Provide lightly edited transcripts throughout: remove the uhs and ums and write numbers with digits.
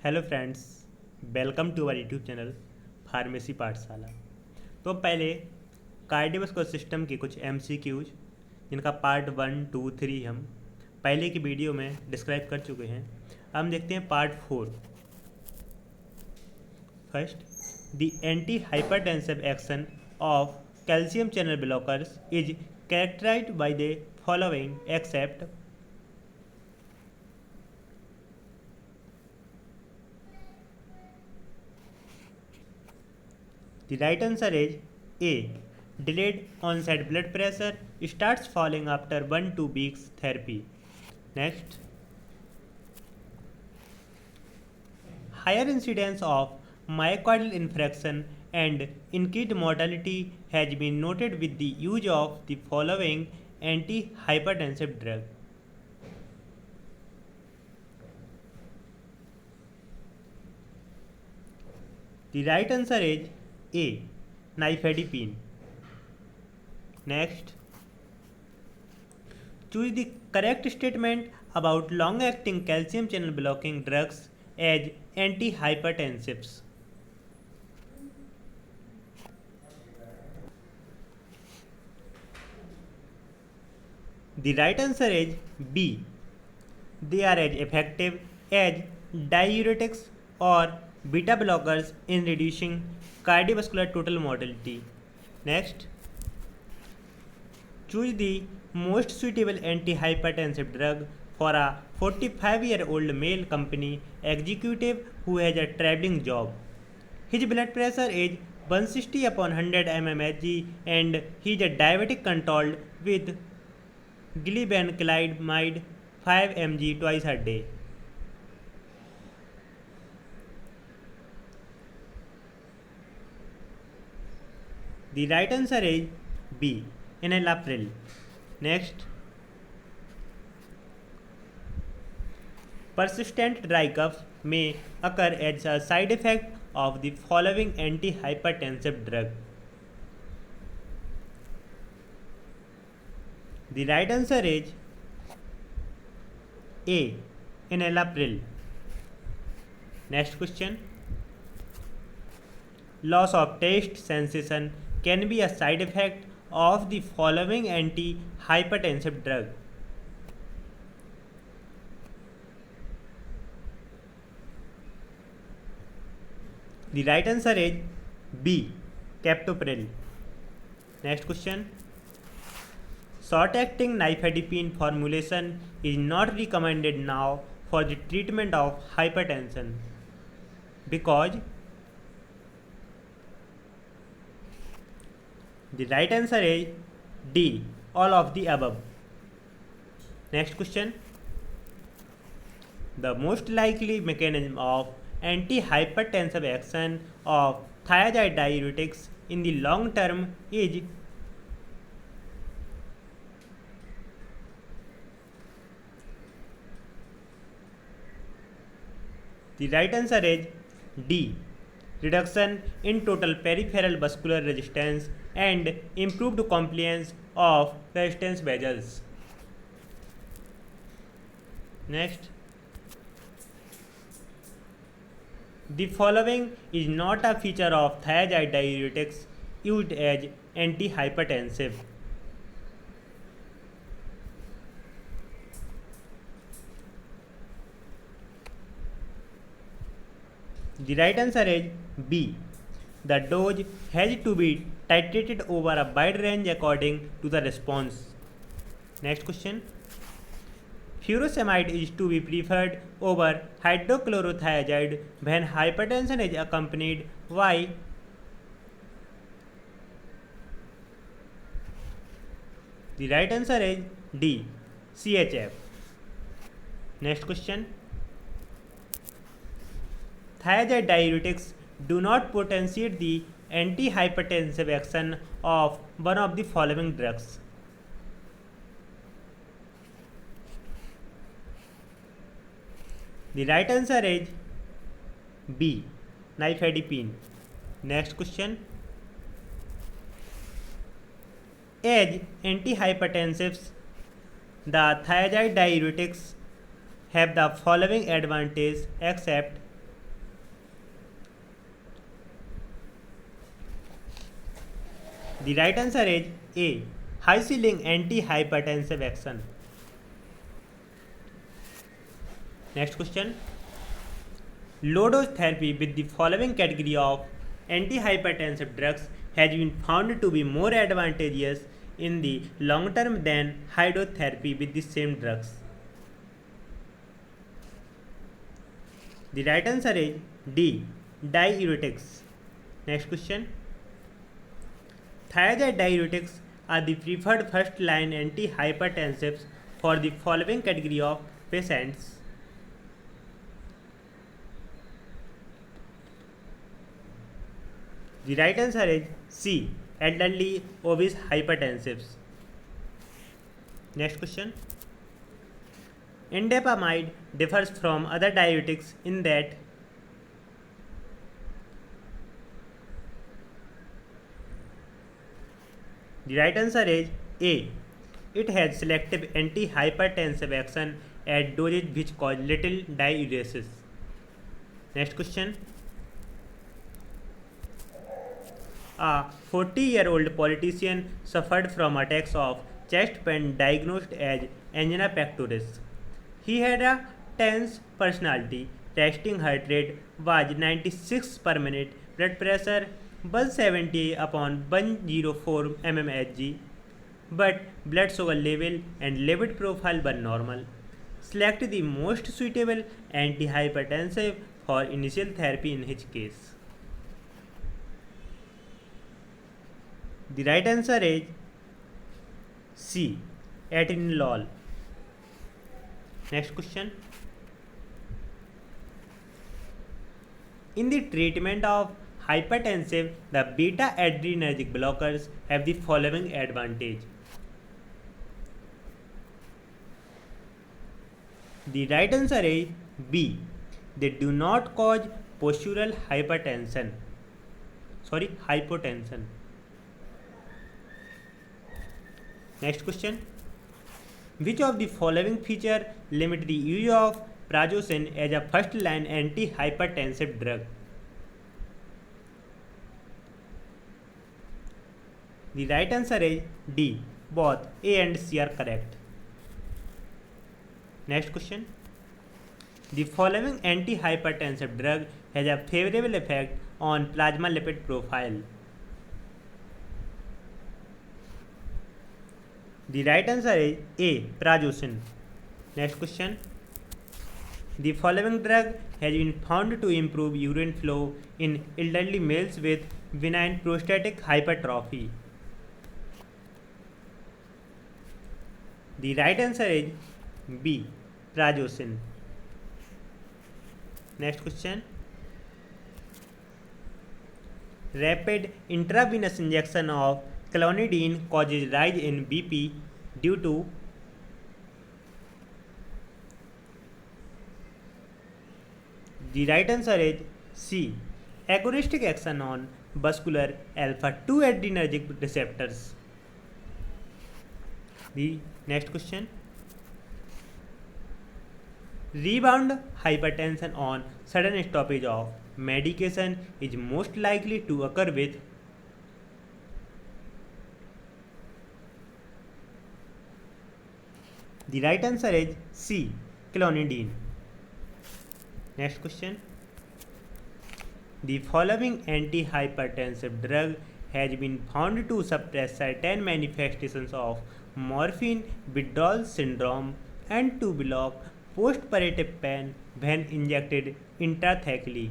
Hello friends, welcome to our YouTube channel pharmacy Pathshala. तो पहले cardiovascular system के कुछ एमसीक्यूज जिनका पार्ट 1, 2, 3 हम पहले की वीडियो में डिस्क्राइब कर चुके हैं। अब हम देखते हैं part 4। First, the anti hypertensive action of calcium channel blockers is characterised by the following except. The right answer is A. Delayed onset blood pressure starts falling after 1 to 2 weeks therapy. Next, higher incidence of myocardial infarction and increased mortality has been noted with the use of the following antihypertensive drug. The right answer is A. Nifedipine. Next, choose the correct statement about long-acting calcium channel blocking drugs as antihypertensives. The right answer is B. They are as effective as diuretics or beta blockers in reducing cardiovascular total mortality. Next, choose the most suitable antihypertensive drug for a 45-year-old male company executive who has a traveling job. His blood pressure is 160 upon 100 mmHg and he is a diabetic controlled with glibenclamide 5 mg twice a day. The right answer is B. Enalapril. Next, persistent dry cough may occur as a side effect of the following antihypertensive drug. The right answer is A. Enalapril. Next question. Loss of taste sensation can be a side effect of the following antihypertensive drug. The right answer is B. Captopril. Next question. Short-acting nifedipine formulation is not recommended now for the treatment of hypertension because. The right answer is D. All of the above. Next question. The most likely mechanism of antihypertensive action of thiazide diuretics in the long term is. The right answer is D. Reduction in total peripheral vascular resistance and improved compliance of resistance vessels. Next, the following is not a feature of thiazide diuretics used as antihypertensive. The right answer is B. The dose has to be titrated over a wide range according to the response. Next question. Furosemide is to be preferred over hydrochlorothiazide when hypertension is accompanied by. The right answer is D. CHF. Next question. Thiazide diuretics do not potentiate the antihypertensive action of one of the following drugs. The right answer is B. Nifedipine. Next question. As antihypertensives, the thiazide diuretics have the following advantage except. The right answer is A. High ceiling antihypertensive action. Next question. Low dose therapy with the following category of antihypertensive drugs has been found to be more advantageous in the long term than high dose therapy with the same drugs. The right answer is D. Diuretics. Next question. Thiazide diuretics are the preferred first line antihypertensives for the following category of patients. The right answer is C. Elderly obese hypertensives. Next question. Indapamide differs from other diuretics in that the right answer is A. It has selective antihypertensive action at dosage which cause little diuresis. Next question. A 40-year-old politician suffered from attacks of chest pain diagnosed as angina pectoris. He had a tense personality, resting heart rate was 96 per minute, blood pressure 170 upon 104 mmHg, but blood sugar level and lipid profile were normal. Select the most suitable antihypertensive for initial therapy in his case. The right answer is C. Atenolol. Next question. In the treatment of hypertensive, the beta adrenergic blockers have the following advantage. The right answer is B. They do not cause postural hypotension. Next question. Which of the following feature limit the use of prazosin as a first line antihypertensive drug? The right answer is D. Both A and C are correct. Next question. The following antihypertensive drug has a favorable effect on plasma lipid profile. The right answer is A. Prazosin. Next question. The following drug has been found to improve urine flow in elderly males with benign prostatic hypertrophy. The right answer is B. Prazosin. Next question. Rapid intravenous injection of clonidine causes rise in BP due to the right answer is C. Agonistic action on vascular alpha 2 adrenergic receptors. The next question. Rebound hypertension on sudden stoppage of medication is most likely to occur with the right answer is C. Clonidine. Next question. The following antihypertensive drug has been found to suppress certain manifestations of morphine withdrawal syndrome and to block postoperative pain when injected intrathecally.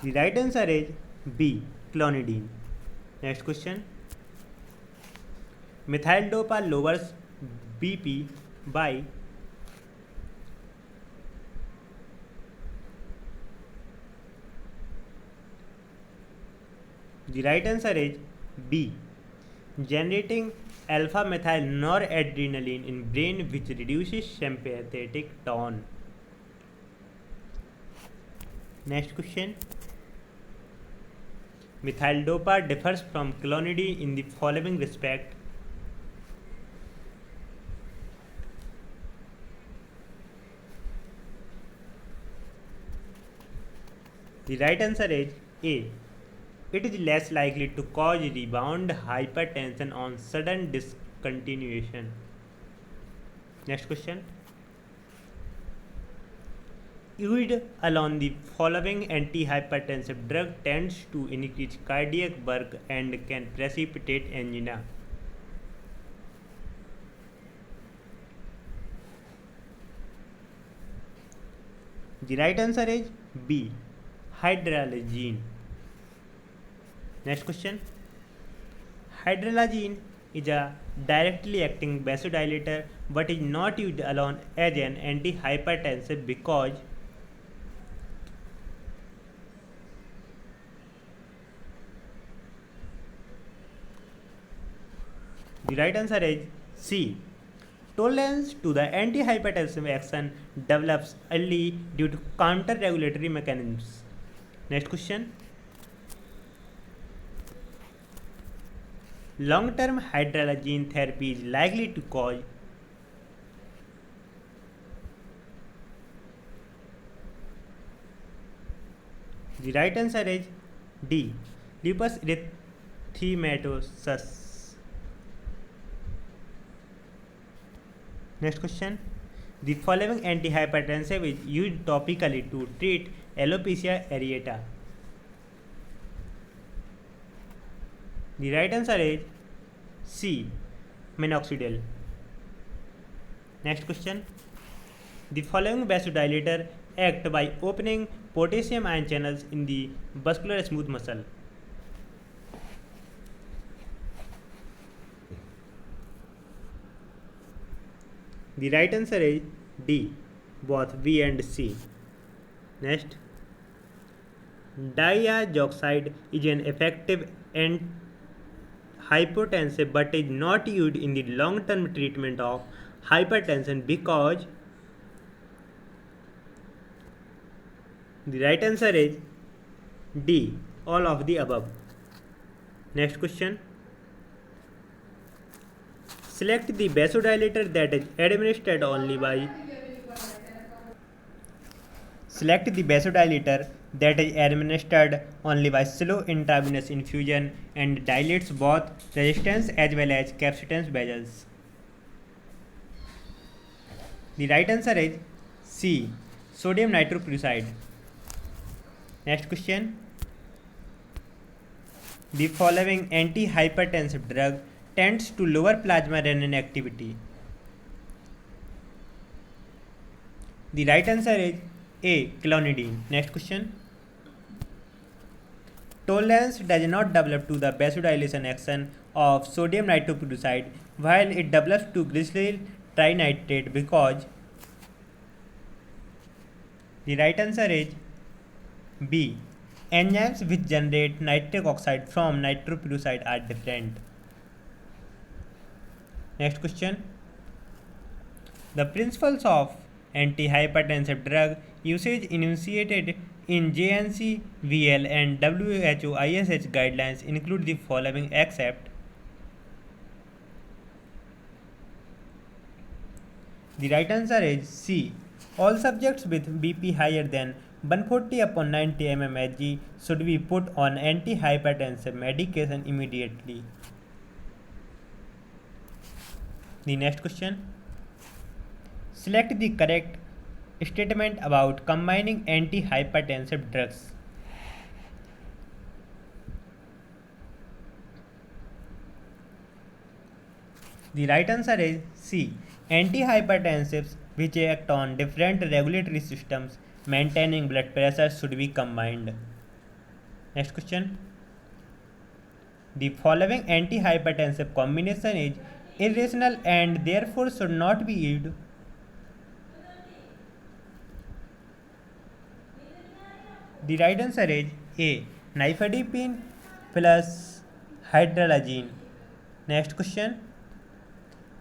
The right answer is B. Clonidine. Next question. Methyl dopa lowers BP by the right answer is B. Generating alpha methyl noradrenaline in brain which reduces sympathetic tone. Next question. Methyl dopa differs from clonidine in the following respect. The right answer is A. It is less likely to cause rebound hypertension on sudden discontinuation. Next question. Used alone, the following antihypertensive drug tends to increase cardiac work and can precipitate angina. The right answer is B. Hydralazine. Next question. Hydralazine is a directly acting vasodilator but is not used alone as an antihypertensive because the right answer is C. Tolerance to the antihypertensive action develops early due to counter-regulatory mechanisms. Next question. Long-term hydralazine therapy is likely to cause the right answer is D. Lupus erythematosus. Next question. The following antihypertensive is used topically to treat alopecia areata. The right answer is C. Minoxidil. Next question. The following vasodilator act by opening potassium ion channels in the muscular smooth muscle. The right answer is D. Both B and C. Next. Diazoxide is an effective hypotensive but is not used in the long-term treatment of hypertension because the right answer is D. All of the above. Next question. Select the vasodilator that is administered only by slow intravenous infusion and dilates both resistance as well as capacitance vessels. The right answer is C. Sodium nitroprusside. Next question. The following antihypertensive drug tends to lower plasma renin activity. The right answer is A. Clonidine. Next question. Tolerance does not develop to the vasodilation action of sodium nitroprusside while it develops to glyceryl trinitrate because the right answer is B. Enzymes which generate nitric oxide from nitroprusside are different. Next question. The principles of antihypertensive drug usage enunciated in JNC, VL and WHO ISH guidelines include the following except the right answer is C. All subjects with BP higher than 140/90 mmHg should be put on antihypertensive medication immediately. The next question. Select the correct statement about combining antihypertensive drugs. The right answer is C. Antihypertensives which act on different regulatory systems maintaining blood pressure should be combined. Next question. The following antihypertensive combination is irrational and therefore should not be used. The right answer is A. Nifedipine plus hydralazine. Next question.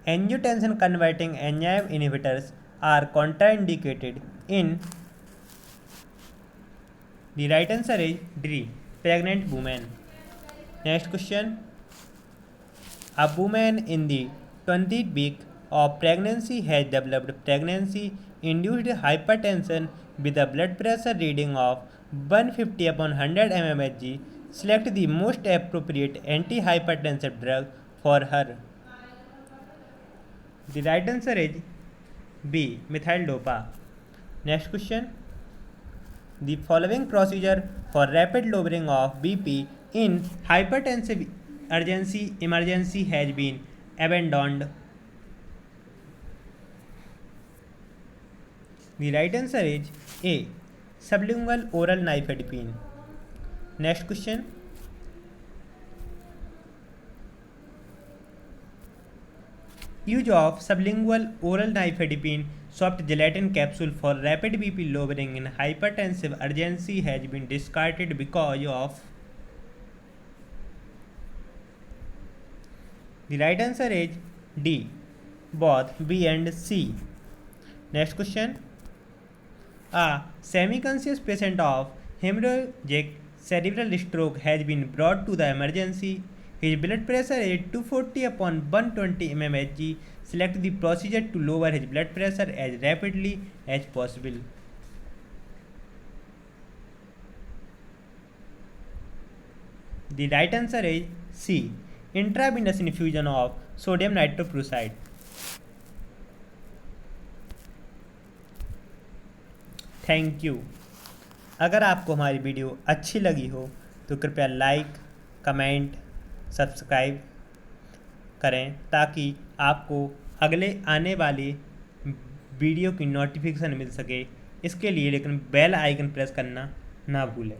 Angiotensin converting enzyme inhibitors are contraindicated in. The right answer is D. Pregnant women. Next question. A woman in the 20th week of pregnancy has developed pregnancy induced hypertension with a blood pressure reading of 150 upon 100 mmHg, select the most appropriate antihypertensive drug for her. The right answer is B. Methyl dopa. Next question. The following procedure for rapid lowering of BP in hypertensive emergency has been abandoned. The right answer is A. Sublingual oral nifedipine. Next question. Use of sublingual oral nifedipine soft gelatin capsule for rapid BP lowering in hypertensive urgency has been discarded because of. The right answer is D. Both B and C. Next question. A semi-conscious patient of hemorrhagic cerebral stroke has been brought to the emergency. His blood pressure is 240 upon 120 mmHg. Select the procedure to lower his blood pressure as rapidly as possible. The right answer is C. Intravenous infusion of sodium nitroprusside. Thank you. अगर आपको हमारी video अच्छी लगी हो तो कृपया like, comment, subscribe करें ताकि आपको अगले आने वाले वीडियो की नोटिफिकेशन मिल सके। इसके लिए लेकिन बेल आइकन प्रेस करना ना भूलें।